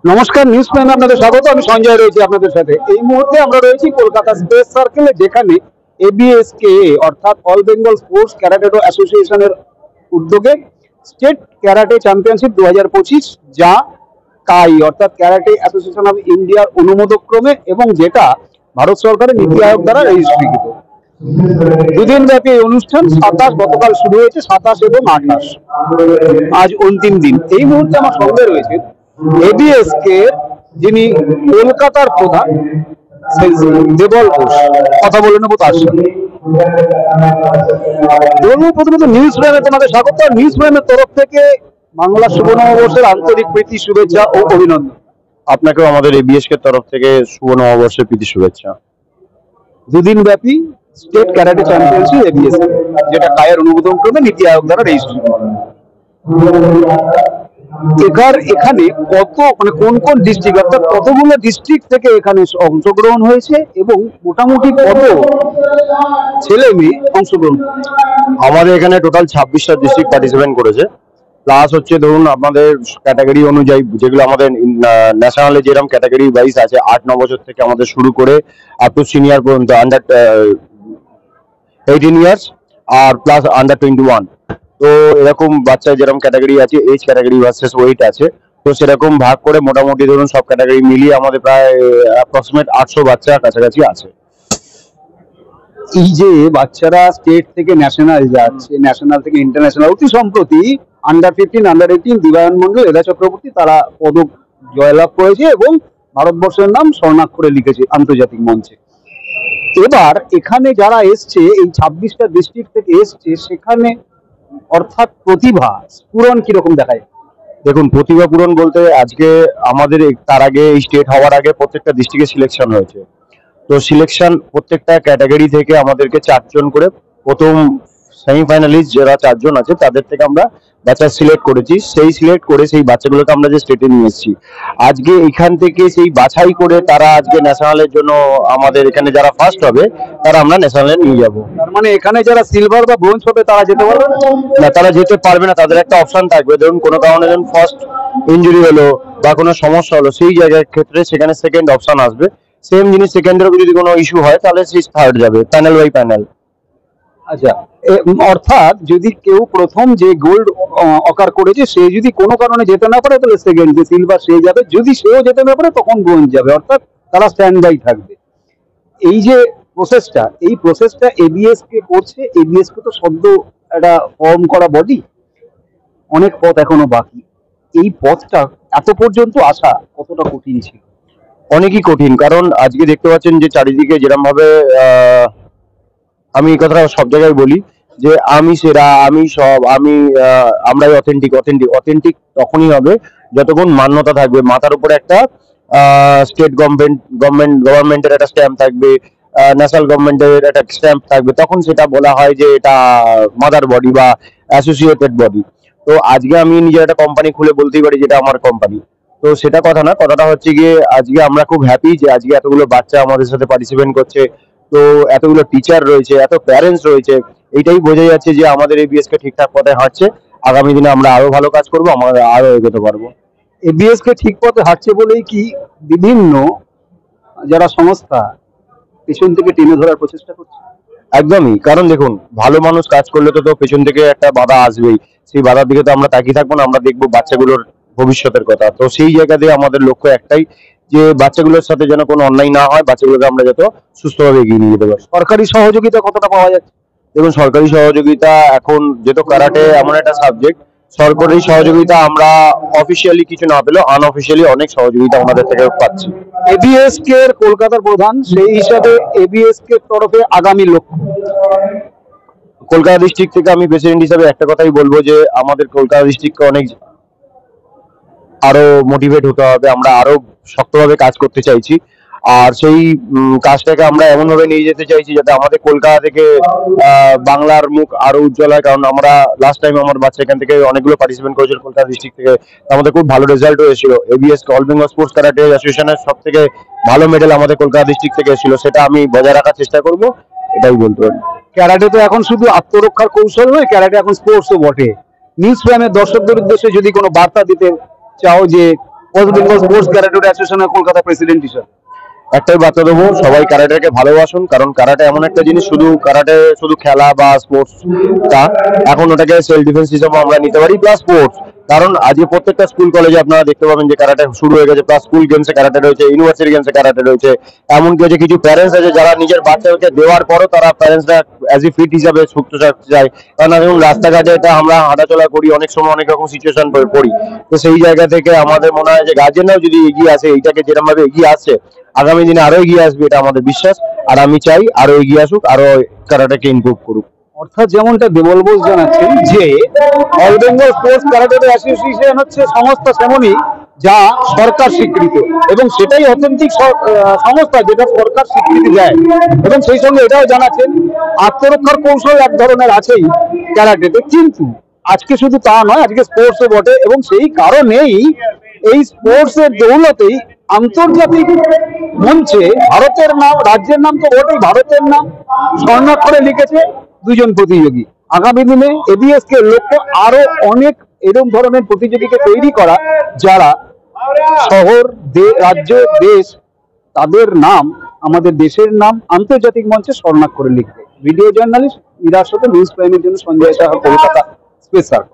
নমস্কার, নিউজ প্রাইমে আপনাদের স্বাগত। আমি সঞ্জয় রয়েছি আপনাদের সাথে। এই মুহূর্তে আমরা রয়েছি কলকাতা স্পেস সার্কেলে, যেখানে এবিএসকে অর্থাৎ অল বেঙ্গল স্পোর্টস ক্যারাটেডো অ্যাসোসিয়েশনের উদ্যোগে স্টেট ক্যারাটে চ্যাম্পিয়নশিপ 2025, যা কাই অর্থাৎ ক্যারাটে অ্যাসোসিয়েশন অফ ইন্ডিয়ার অনুমোদক্রমে এবং যেটা ভারত সরকারের নীতি আয়োগ দ্বারা রেজিস্ট্রিকৃত। দুদিন ব্যাপী এই অনুষ্ঠান গতকাল শুরু হয়েছে, 27 এবং 28, আজ অন্তিম দিন। এই মুহূর্তে আমার সঙ্গে রয়েছে এবিএসকে যিনি কলকাতার প্রধান দেবল ঘোষ। কথা বলে নেবো তার সাথে। প্রথমত নিউজ প্রাইমে তোমাদের স্বাগত। নিউজ প্রাইমের তরফ থেকে বাংলা শুভ নববর্ষের আন্তরিক প্রীতি, শুভেচ্ছা ও অভিনন্দন। আপনাকেও আমাদের এবিএসকে তরফ থেকে শুভ নববর্ষের প্রীতি শুভেচ্ছা। দুদিন ব্যাপী স্টেট ক্যারাটে চ্যাম্পিয়নশিপ এবিএস, যেটা কায়ের অনুমোদন ক্রমে নীতি আয়োগ দ্বারা রেজিস্ট্রি। এখানে কত কোন কোন ডিস্ট্রিক্ট অর্থাৎ কতগুলো ডিস্ট্রিক্ট থেকে এখানে অংশগ্রহণ হয়েছে এবং মোটামুটি কত ছেলে মেয়ে অংশগ্রহণ? আমাদের এখানে টোটাল 26টা ডিস্ট্রিক্ট পার্টিসিপেট করেছে। প্লাস হচ্ছে ধরুন আপনাদের ক্যাটাগরি অনুযায়ী, যেগুলো আমাদের ন্যাশনালে যেরকম ক্যাটাগরি ওয়াইজ আছে, 8-9 বছর থেকে আমাদের শুরু করে আপ টু সিনিয়র পর্যন্ত, আন্ডার 18 ইয়ার্স আর প্লাস আন্ডার 21। তো এরকম বাচ্চা যেরকম ক্যাটাগরি আছে, এজ ক্যাটাগরি ভার্সেস ওয়েট আছে, তো সেরকম ভাগ করে মোটামুটি ধরুন সব ক্যাটাগরি মিলিয়ে আমাদের প্রায় অ্যাপ্রক্সিমেট 800 বাচ্চা কাছাকাছি আছে। এই যে বাচ্চারা স্টেট থেকে ন্যাশনাল যাচ্ছে, ন্যাশনাল থেকে ইন্টারন্যাশনাল, অতি সম্প্রতি আন্ডার 15, আন্ডার 18 দিবায়ন মন্ডল, এদা চক্রবর্তী তারা পদক জয়লাভ করেছে এবং ভারতবর্ষের নাম স্বর্ণাক্ষরে লিখেছে আন্তর্জাতিক মঞ্চে। এবার এখানে যারা এসছে, এই 26টা ডিস্ট্রিক্ট থেকে এসছে, সেখানে অর্থাৎ প্রতিভা পূরণ কিরকম দেখায়? দেখুন, প্রতিভা পূরণ বলতে আজকে আমাদের তার আগে এই স্টেট হওয়ার আগে প্রত্যেকটা ডিস্ট্রিক্টে সিলেকশন হয়েছে। তো সিলেকশন প্রত্যেকটা ক্যাটাগরি থেকে আমাদেরকে 4 জন করে, প্রথম সেমিফাইনালিস্ট যারা 4 জন আছে তাদের থেকে আমরা বাচ্চা সিলেক্ট করেছি। সেই সিলেক্ট করে সেই বাচ্চাগুলোকে আমরা যে স্টেটে নিয়ে এসেছি, আজকে এখান থেকে সেই বাছাই করে তারা আজকে ন্যাশনালের জন্য, আমাদের এখানে যারা ফার্স্ট হবে তারা আমরা ন্যাশনালে নিয়ে যাব। তার মানে এখানে যারা সিলভার বা ব্রোঞ্জ হবে তারা যেতে পারবে না? তারা যেতে পারবে না। তাদের একটা অপশন থাকবে, ধরুন কোনো কারণে যখন ফার্স্ট ইনজুরি হলো বা কোনো সমস্যা হলো, সেই জায়গার ক্ষেত্রে সেখানে সেকেন্ড অপশন আসবে। সেম জিনিস সেকেন্ডেরও যদি কোনো ইস্যু হয় তাহলে সেই থার্ড যাবে, প্যানেল বাই প্যানেল। আচ্ছা, অর্থাৎ যদি কেউ প্রথম যে গোল্ড অকার করেছে সে যদি কোনো কারণে যেতে না পারে, তাহলে সেকেন্ড যে সিলভার সে যাবে। যদি সেও যেতে না পারে তখন ব্রোঞ্জ যাবে, অর্থাৎ তারা স্ট্যান্ড বাই থাকবে। এই যে প্রসেসটা, এই প্রসেসটা এবিএস কে করছে। এবিএস কে তো সদ্য একটা ফর্ম করা বডি, অনেক পথ এখনো বাকি। এই পথটা এত পর্যন্ত আসা কতটা কঠিন ছিল? অনেকই কঠিন, কারণ আজকে দেখতে পাচ্ছেন যে চারিদিকে যেরকম ভাবে, আমি এই কথাটা সব জায়গায় বলি যে আমি সেরা, আমি সব, আমরাই অথেন্টিক। অথেন্টিক তখনই হবে যতক্ষণ মান্যতা থাকবে, মাথার উপরে একটা স্টেট গভর্নমেন্টের একটা স্ট্যাম্প থাকবে, ন্যাশনাল গভর্নমেন্টের একটা স্ট্যাম্প থাকবে, তখন সেটা বলা হয় যে এটা মাদার বডি বা অ্যাসোসিয়েটেড বডি। তো আজকে আমি নিজের একটা কোম্পানি খুলে বলতেই পারি যেটা আমার কোম্পানি। তো সেটা কথা না, কথাটা হচ্ছে গিয়ে আজকে আমরা খুব হ্যাপি যে আজকে এতগুলো বাচ্চা আমাদের সাথে পার্টিসিপেট করছে। তো এতগুলো টিচার রয়েছে, এত প্যারেন্টস রয়েছে, এইটাই বোঝা যাচ্ছে যে আমাদের এবিএস কে ঠিকঠাক পথে হাঁটছে। আগামী দিনে আমরা আরো ভালো কাজ করবো, আমরা আরো এগোতে পারবো। এবিএস কে ঠিক পথে হাঁটছে বলেই কি বিভিন্ন যারা সংস্থা পেছন থেকে টেনে ধরার প্রচেষ্টা করছে? একদমই, কারণ দেখুন, ভালো মানুষ কাজ করলে তো পেছন থেকে একটা বাধা আসবেই। সেই বাধার দিকে তো আমরা তাকিয়ে থাকবো না, আমরা দেখবো বাচ্চাগুলোর ভবিষ্যতের কথা। তো সেই জায়গা দিয়ে আমাদের লক্ষ্য একটাই, যে বাচ্চাগুলোর সাথে যেন কোনো অন্যায় না হয়, বাচ্চাগুলোকে আমরা যত সুস্থভাবে এগিয়ে নিয়ে যেতে পারি। সরকারি সহযোগিতা কতটা পাওয়া যাচ্ছে? দেখুন, সরকারি সহযোগিতা এখন যেহেতু কারাটে এমন একটা সাবজেক্ট, সরকারি সহযোগিতা আমরা অফিসিয়ালি কিছু না পেলেও আনঅফিসিয়ালি অনেক সহযোগিতা আমাদের থেকে পাচ্ছি। এবিএস কে কলকাতার প্রধান, সেই হিসাবে এবিএস কে তরফে আগামী লক্ষ্য? কলকাতা ডিস্ট্রিক্ট থেকে আমি প্রেসিডেন্ট হিসাবে একটা কথাই বলবো যে আমাদের কলকাতা ডিস্ট্রিক্টকে অনেক আরো মোটিভেট হতে হবে। আমরা আরো শক্তভাবে কাজ করতে চাইছি, আর সেই কাজটাকে আমরা এমন ভাবে নিয়ে যেতে চাইছি যাতে আমাদের কলকাতা থেকে বাংলার মুখ আরো উজ্জ্বল হয়। কারণ আমরা লাস্ট টাইম আমার বাচ্চা এখান থেকে অনেকগুলো পার্টিসিপেট করেছিল কলকাতা ডিস্ট্রিক্ট থেকে, আমাদের খুব ভালো রেজাল্ট হয়েছিল। ABS all Bengal sports karate অ্যাসোসিয়েশনের সব থেকে ভালো মেডেল আমাদের কলকাতা ডিস্ট্রিক্ট থেকে এসেছিল, সেটা আমি বজায় রাখার চেষ্টা করব, এটাই বলতে পারি। ক্যারাটে তো এখন শুধু আত্মরক্ষার কৌশল নয়, ক্যারাটে এখন স্পোর্টসও বটে। নিউজ প্রাইমের দর্শকদের উদ্দেশ্যে যদি কোনো বার্তা দিতে চাও যে ওয়েস্ট বেঙ্গল স্পোর্টস ক্যারাটে অ্যাসোসিয়েশনের কলকাতা প্রেসিডেন্ট হিসেবে। একটাই বার্তা দেবো, সবাই ক্যারাটেকে ভালোবাসুন, কারণ ক্যারাটে এমন একটা জিনিস, ক্যারাটে শুধু খেলা বা স্পোর্টস তা এখন ওটাকে সেলফ ডিফেন্স হিসেবে আমরা নিতে পারি, প্লাস স্পোর্টস। কারণ আজকে প্রত্যেকটা স্কুল কলেজে আপনারা দেখতে পাবেন যে ক্যারাটে শুরু হয়ে গেছে, প্লাস স্কুল গেমসে ক্যারাটে রয়েছে, ইউনিভার্সিটি গেমসে ক্যারাটে রয়েছে। এমনকি হচ্ছে কিছু প্যারেন্টস আছে যারা নিজের বাচ্চাকে দেওয়ার পরও তারা প্যারেন্টসরা অ্যাজ এ ফিট হিসাবে ছুটতে চায়। কারণ এখন রাস্তাঘাটে এটা আমরা হাঁটাচলা করি, অনেক সময় অনেক রকম সিচুয়েশন পড়ি। তো সেই জায়গা থেকে আমাদের মনে হয় যে গার্জেনরাও যদি এগিয়ে আসে, এইটাকে যেরকম ভাবে এগিয়ে আসছে, আগামী দিনে আরো এগিয়ে আসবে, এটা আমাদের বিশ্বাস। আর আমি চাই আরো এগিয়ে আসুক, আরো ক্যারাটেকে ইমপ্রুভ করুক। অর্থাৎ যেমনটা দেবল বোস জানাচ্ছেন যে all Bengal sports karate association হচ্ছে সংস্থা সেমনই যা সরকার স্বীকৃত, এবং সেটাই অথেন্টিক সংস্থা যেটা সরকার স্বীকৃতি দেয়। এবং সেই সঙ্গে এটাও জানাচ্ছেন আত্মরক্ষার কৌশল এক ধরনের আছেই ক্যারাটেতে, কিন্তু আজকে শুধু তা নয়, আজকে স্পোর্টসও বটে। এবং সেই কারণেই এই স্পোর্টস এর দৌলতেই আন্তর্জাতিক মঞ্চে ভারতের নাম, রাজ্যের নাম তো বটেই, ভারতের নাম স্বর্ণাক্ষরে লিখেছে দুজন প্রতিযোগী। আগামী দিনে এবিএস কে লক্ষ্য আরো অনেক এরকম ধরনের প্রতিযোগীকে তৈরি করা, যারা শহর, রাজ্য, দেশ, তাদের নাম, আমাদের দেশের নাম আন্তর্জাতিক মঞ্চে স্বর্ণাক্ষরে লিখবে। ভিডিও জার্নালিস্ট নিরার সাথে নিউজ প্রাইমের জন্য সঞ্জয় সাহা, কলকাতা স্পেস সার্কেল।